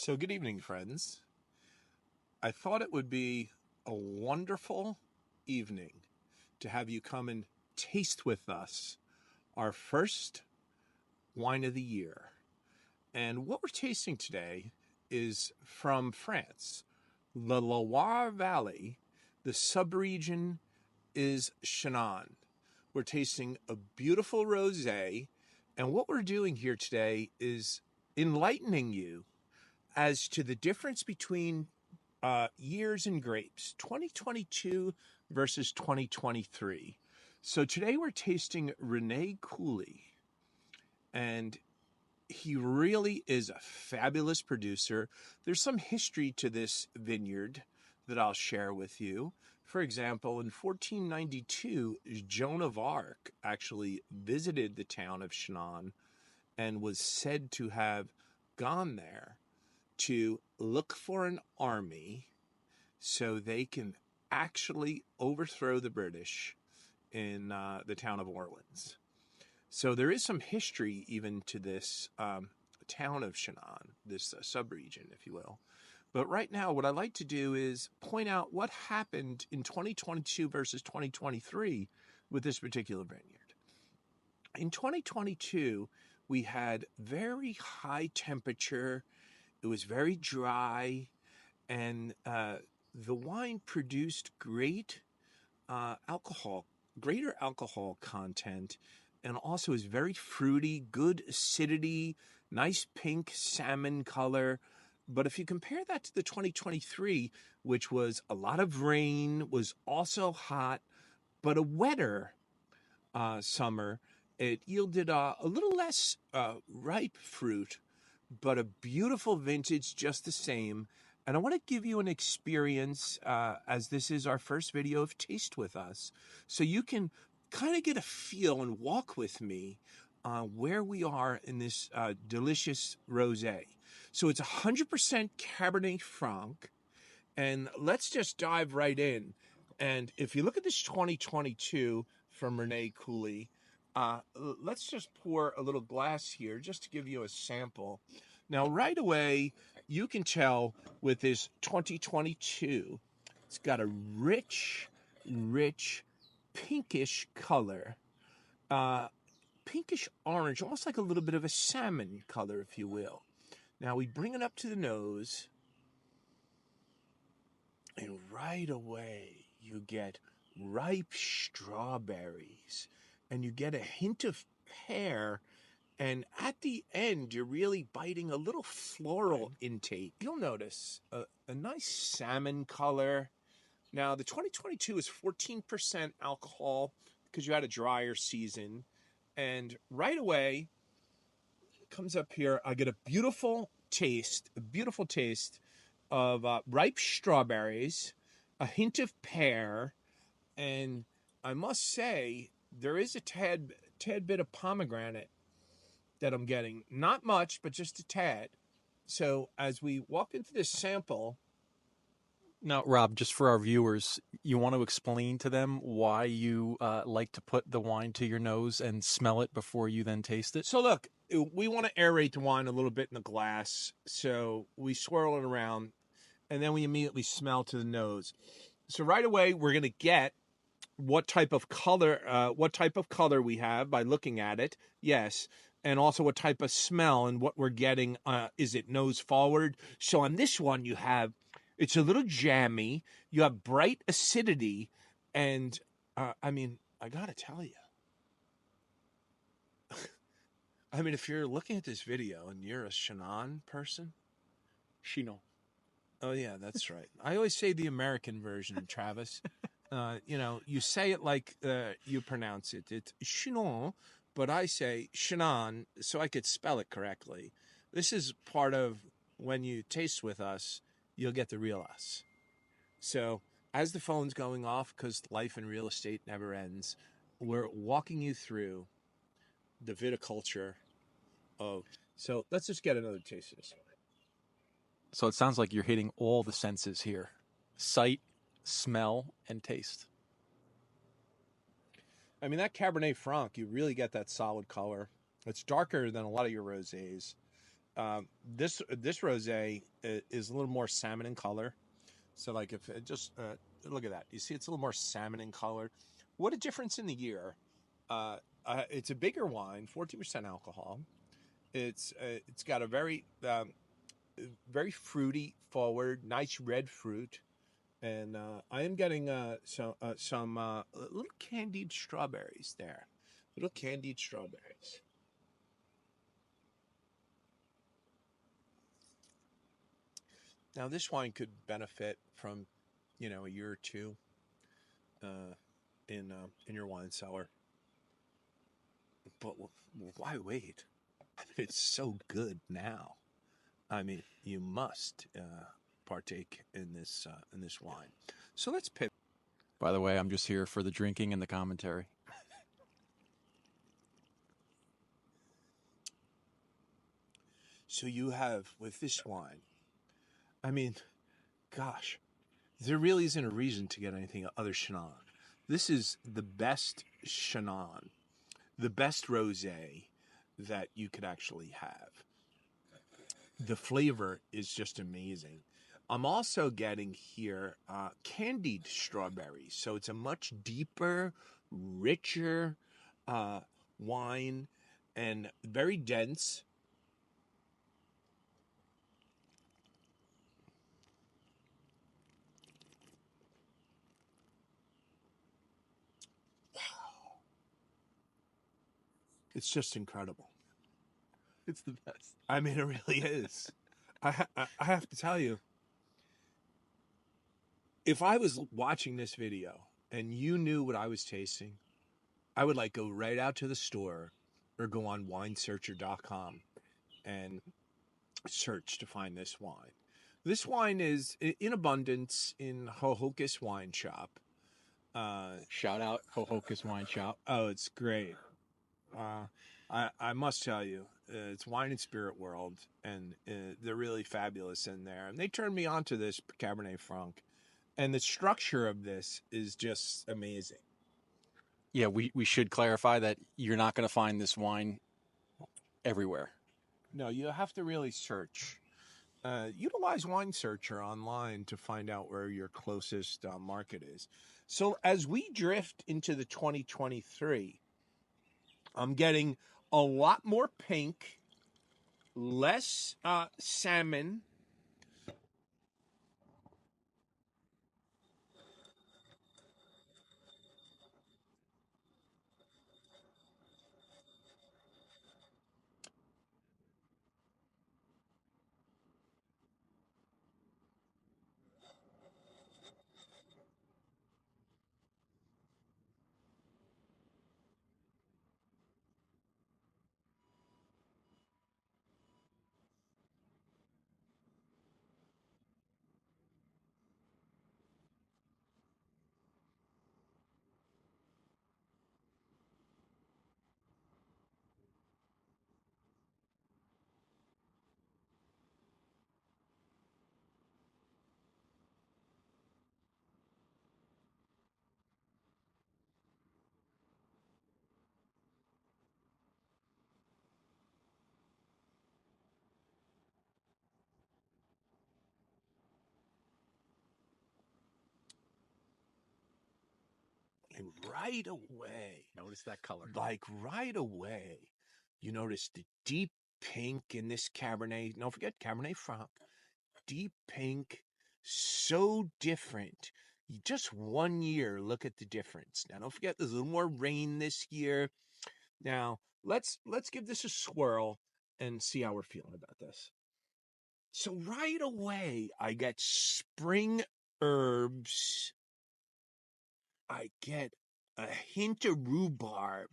So good evening, friends. I thought it would be a wonderful evening to have you come and taste with us our first wine of the year. And what we're tasting today is from France, the Loire Valley. The subregion is Chinon. We're tasting a beautiful rosé, and what we're doing here today is enlightening you as to the difference between years in grapes, 2022 versus 2023. So today we're tasting Rene Cooley, and he really is a fabulous producer. There's some history to this vineyard that I'll share with you. For example, in 1492, Joan of Arc actually visited the town of Chinon and was said to have gone there to look for an army so they can actually overthrow the British in the town of Orleans. So there is some history even to this town of Chinon, this subregion, if you will. But right now, what I'd like to do is point out what happened in 2022 versus 2023 with this particular vineyard. In 2022, we had very high temperature. It was very dry, and the wine produced greater alcohol content, and also is very fruity, good acidity, nice pink salmon color. But if you compare that to the 2023, which was a lot of rain, was also hot, but a wetter summer, it yielded a little less ripe fruit, but a beautiful vintage just the same. And I want to give you an experience as this is our first video of Taste With Us, so you can kind of get a feel and walk with me where we are in this delicious rosé. So it's 100% Cabernet Franc, and let's just dive right in. And if you look at this 2022 from Rene Cooley, let's just pour a little glass here just to give you a sample. Now, right away, you can tell with this 2022, it's got a rich, pinkish color, pinkish orange, almost like a little bit of a salmon color, if you will. Now, we bring it up to the nose, and right away, you get ripe strawberries, and you get a hint of pear, and at the end, you're really biting a little floral intake. You'll notice a nice salmon color. Now, the 2022 is 14% alcohol because you had a drier season, and right away, it comes up here, I get a beautiful taste of ripe strawberries, a hint of pear, and I must say there is a tad bit of pomegranate that I'm getting. Not much, but just a tad. So as we walk into this sample... Now, Rob, just for our viewers, you want to explain to them why you like to put the wine to your nose and smell it before you then taste it? So look, we want to aerate the wine a little bit in the glass. So we swirl it around, and then we immediately smell to the nose. So right away, we're going to get what type of color we have by looking at it. Yes. And also what type of smell, and what we're getting. Is it nose forward? So on this one, it's a little jammy. You have bright acidity. And I mean, I got to tell you, I mean, if you're looking at this video and you're a Chinon person. Chinon. Oh, yeah, that's right. I always say the American version, Travis. You say it like you pronounce it. It's Chinon, but I say Chinon so I could spell it correctly. This is part of when you taste with us, you'll get the real us. So as the phone's going off, because life in real estate never ends, we're walking you through the viticulture of... So let's just get another taste of this one. So it sounds like you're hitting all the senses here. Sight, smell, and taste. I mean, that Cabernet Franc, you really get that solid color. It's darker than a lot of your rosés. This rosé is a little more salmon in color. So like if it just look at that, you see it's a little more salmon in color. What a difference in the year. It's a bigger wine, 14% alcohol. It's got a very fruity forward, nice red fruit, and I am getting some little candied strawberries there, little candied strawberries. Now this wine could benefit from, a year or two uh, in your wine cellar, but why wait? I mean, it's so good now. I mean, you must partake in this wine. So let's pivot. By the way, I'm just here for the drinking and the commentary. So you have with this wine. I mean, gosh, there really isn't a reason to get anything other Chinon. This is the best Chinon, the best rosé that you could actually have. The flavor is just amazing. I'm also getting here candied strawberries, so it's a much deeper, richer wine and very dense. It's just incredible. It's the best. I mean, it really is. I have to tell you, if I was watching this video and you knew what I was tasting, I would like go right out to the store or go on winesearcher.com and search to find this wine. This wine is in abundance in Hohokus Wine Shop. Shout out Hohokus Wine Shop. Oh, it's great. I must tell you, it's Wine and Spirit World, and they're really fabulous in there. And they turned me on to this Cabernet Franc, and the structure of this is just amazing. Yeah, we should clarify that you're not going to find this wine everywhere. No, you have to really search. Utilize Wine Searcher online to find out where your closest market is. So as we drift into the 2023, I'm getting a lot more pink, less salmon. And right away, Notice that color. like right away, you notice the deep pink in this Cabernet. Don't forget Cabernet Franc. Deep pink, so different. Just 1 year, look at the difference. Now, don't forget there's a little more rain this year. Now, let's give this a swirl and see how we're feeling about this. So right away, I get spring herbs. I get a hint of rhubarb,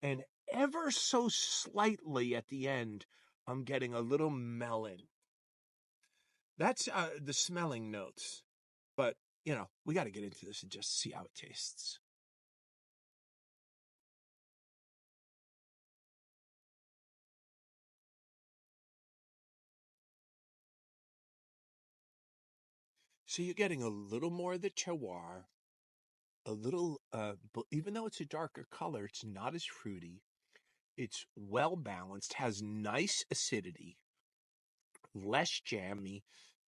and ever so slightly at the end, I'm getting a little melon. That's the smelling notes. But, we got to get into this and just see how it tastes. So you're getting a little more of the terroir, a little, but even though it's a darker color, it's not as fruity. It's well balanced, has nice acidity, less jammy.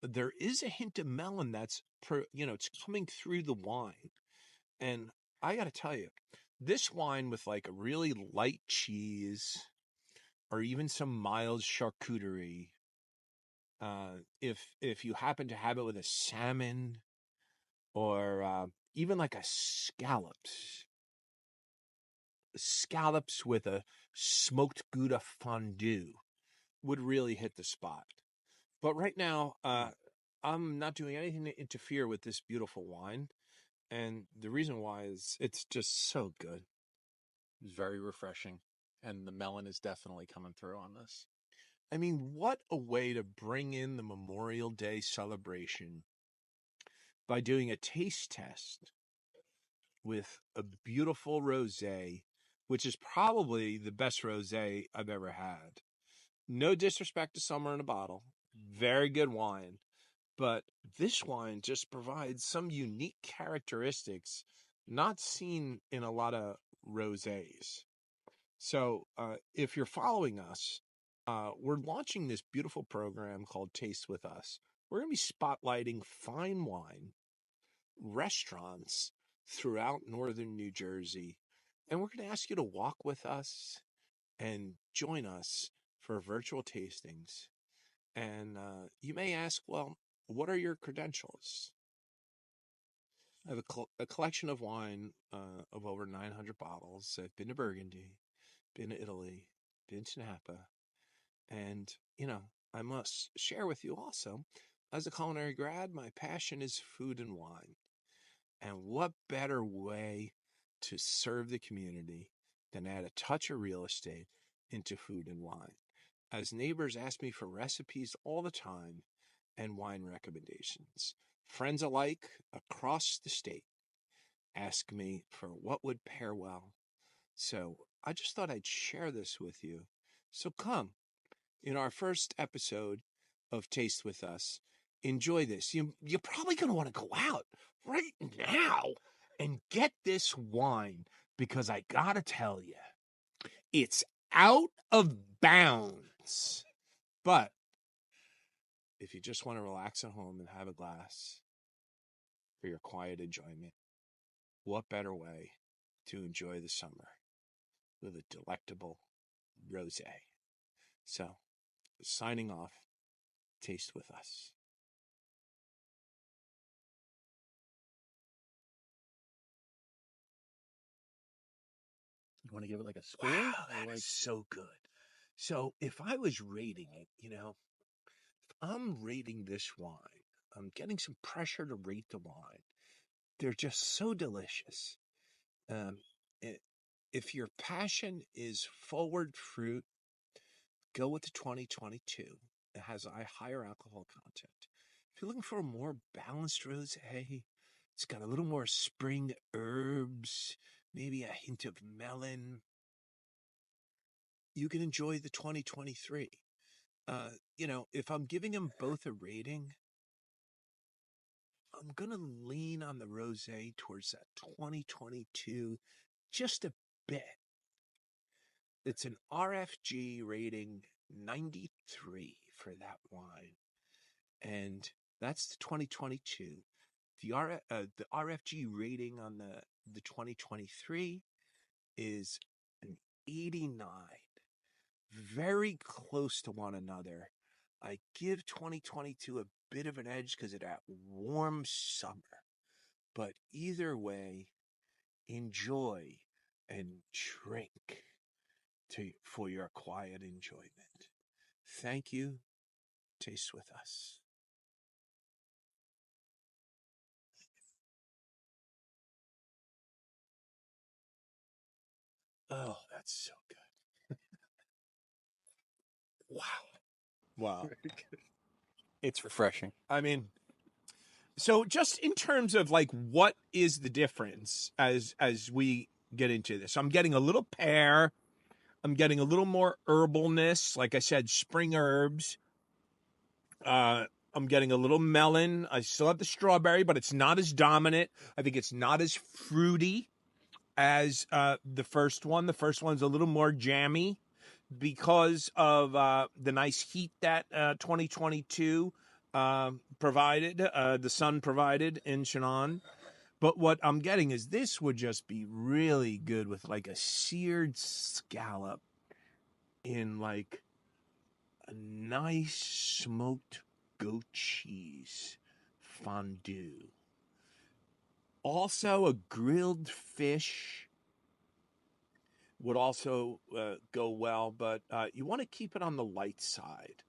There is a hint of melon that's, it's coming through the wine. And I got to tell you, this wine with like a really light cheese or even some mild charcuterie, if you happen to have it with a salmon or even like a scallops with a smoked Gouda fondue would really hit the spot. But right now, I'm not doing anything to interfere with this beautiful wine. And the reason why is it's just so good. It's very refreshing. And the melon is definitely coming through on this. I mean, what a way to bring in the Memorial Day celebration by doing a taste test with a beautiful rosé, which is probably the best rosé I've ever had. No disrespect to Summer in a Bottle. Very good wine. But this wine just provides some unique characteristics not seen in a lot of rosés. So if you're following us, we're launching this beautiful program called Taste with Us. We're going to be spotlighting fine wine restaurants throughout northern New Jersey. And we're going to ask you to walk with us and join us for virtual tastings. And you may ask, well, what are your credentials? I have a collection of wine of over 900 bottles. I've been to Burgundy, been to Italy, been to Napa. And, I must share with you also, as a culinary grad, my passion is food and wine. And what better way to serve the community than add a touch of real estate into food and wine? As neighbors ask me for recipes all the time and wine recommendations, friends alike across the state ask me for what would pair well. So I just thought I'd share this with you. So come, in our first episode of Taste with Us, enjoy this. You're probably going to want to go out right now and get this wine because I got to tell you, it's out of bounds. But if you just want to relax at home and have a glass for your quiet enjoyment, what better way to enjoy the summer with a delectable rosé? So, signing off, Taste with Us. You want to give it like a score? Wow, that is so good. So if I was rating it, if I'm rating this wine, I'm getting some pressure to rate the wine. They're just so delicious. If your passion is forward fruit, go with the 2022. It has a higher alcohol content. If you're looking for a more balanced rosé, it's got a little more spring herbs, maybe a hint of melon, you can enjoy the 2023. If I'm giving them both a rating, I'm going to lean on the rosé towards that 2022 just a bit. It's an RFG rating 93 for that wine. And that's the 2022. The RFG rating on the 2023 is an 89. Very close to one another. I give 2022 a bit of an edge because of that warm summer. But either way, enjoy and drink for your quiet enjoyment. Thank you. Taste with us. Oh, that's so good. Wow. Wow. It's refreshing. I mean, so just in terms of like what is the difference as we get into this? I'm getting a little pear. I'm getting a little more herbalness, like I said, spring herbs. I'm getting a little melon. I still have the strawberry, but it's not as dominant. I think it's not as fruity. as the first one. The first one's a little more jammy because of the nice heat that 2022 provided, the sun provided in Chinon. But what I'm getting is this would just be really good with like a seared scallop in like a nice smoked goat cheese fondue. Also, a grilled fish would also go well, but you want to keep it on the light side.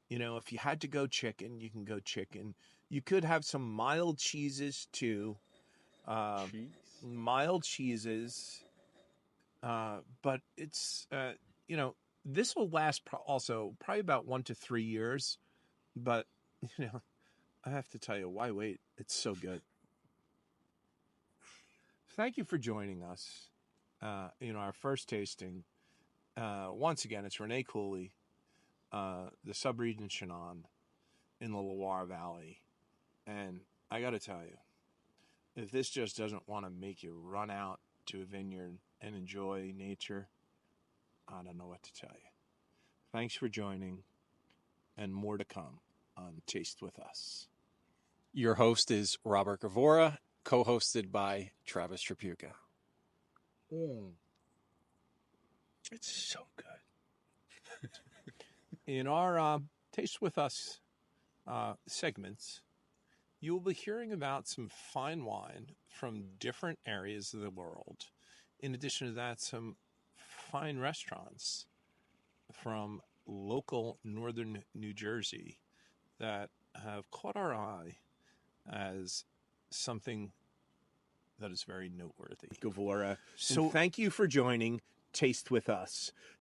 You know, if you had to go chicken, you can go chicken. You could have some mild cheeses too. Mild cheeses, but it's you know, this will last also probably about 1 to 3 years. But you know, I have to tell you, why wait? It's so good. Thank you for joining us. You know, our first tasting. Once again, it's Rene Cooley, the subregion Chinon in the Loire Valley, and I got to tell you, if this just doesn't want to make you run out to a vineyard and enjoy nature, I don't know what to tell you. Thanks for joining, and more to come on Taste With Us. Your host is Robert Gavora, co-hosted by Travis Trapuka. It's so good. In our Taste With Us segments, you will be hearing about some fine wine from different areas of the world. In addition to that, some fine restaurants from local northern New Jersey that have caught our eye as something that is very noteworthy. Gavora. So thank you for joining Taste With Us.